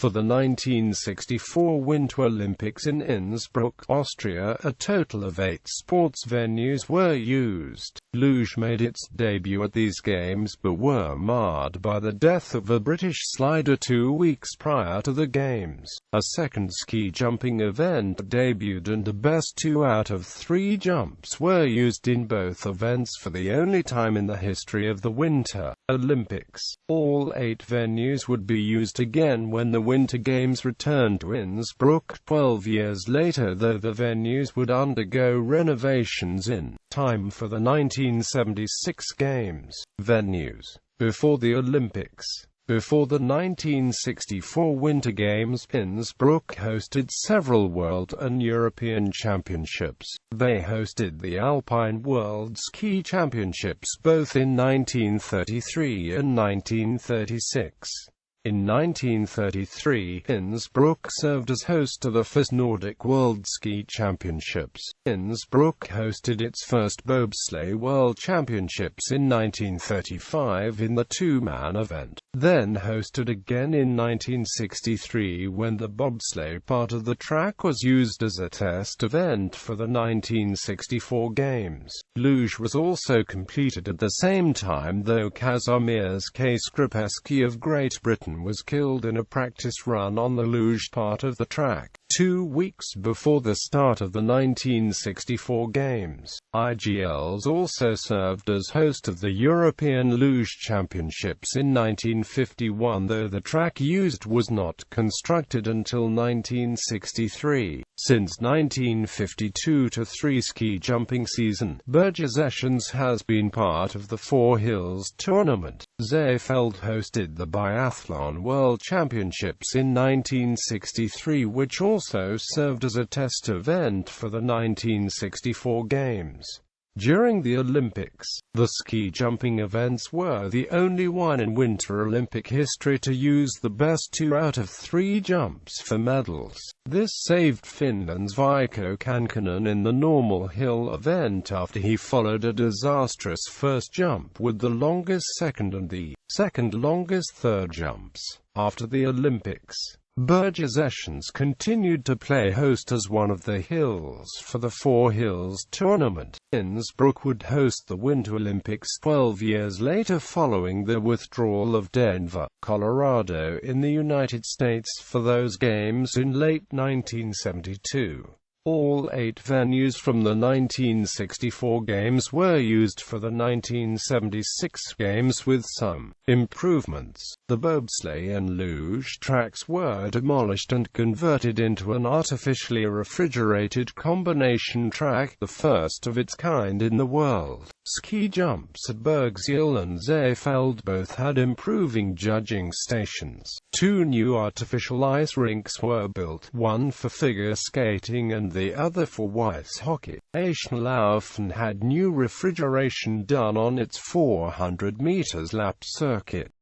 For the 1964 Winter Olympics in Innsbruck, Austria, a total of 8 sports venues were used. Luge made its debut at these games but were marred by the death of a British slider 2 weeks prior to the games. A second ski jumping event debuted and the best 2 out of 3 jumps were used in both events for the only time in the history of the Winter Olympics. All 8 venues would be used again when the Winter Games returned to Innsbruck 12 years later, though the venues would undergo renovations in time for the 1976 Games. Venues before the Olympics. Before the 1964 Winter Games, Innsbruck hosted several World and European Championships. They hosted the Alpine World Ski Championships both in 1933 and 1936. In 1933, Innsbruck served as host to the first Nordic World Ski Championships. Innsbruck hosted its first Bobsleigh World Championships in 1935 in the 2-man event, then hosted again in 1963 when the bobsleigh part of the track was used as a test event for the 1964 Games. Luge was also completed at the same time, though Kazimierz K. Skripesky of Great Britain was killed in a practice run on the luge part of the track 2 weeks before the start of the 1964 Games. IGLs also served as host of the European Luge Championships in 1951, though the track used was not constructed until 1963. Since 1952 to 3 ski jumping season, Bergesessions has been part of the Four Hills tournament. Seefeld hosted the Biathlon World Championships in 1963, which also served as a test event for the 1964 Games. During the Olympics, the ski jumping events were the only one in Winter Olympic history to use the best 2 out of 3 jumps for medals. This saved Finland's Veikko Kankkunen in the normal hill event after he followed a disastrous first jump with the longest second and the second longest third jumps. After the Olympics, Bergesessions continued to play host as one of the hills for the Four Hills tournament. Innsbruck would host the Winter Olympics 12 years later following the withdrawal of Denver, Colorado in the United States for those games in late 1972. All 8 venues from the 1964 Games were used for the 1976 Games with some improvements. The bobsleigh and luge tracks were demolished and converted into an artificially refrigerated combination track, the first of its kind in the world. Ski jumps at Bergsiel and Seefeld both had improving judging stations. 2 new artificial ice rinks were built, one for figure skating and the other for ice hockey. Eschenlaufen had new refrigeration done on its 400 meters lap circuit.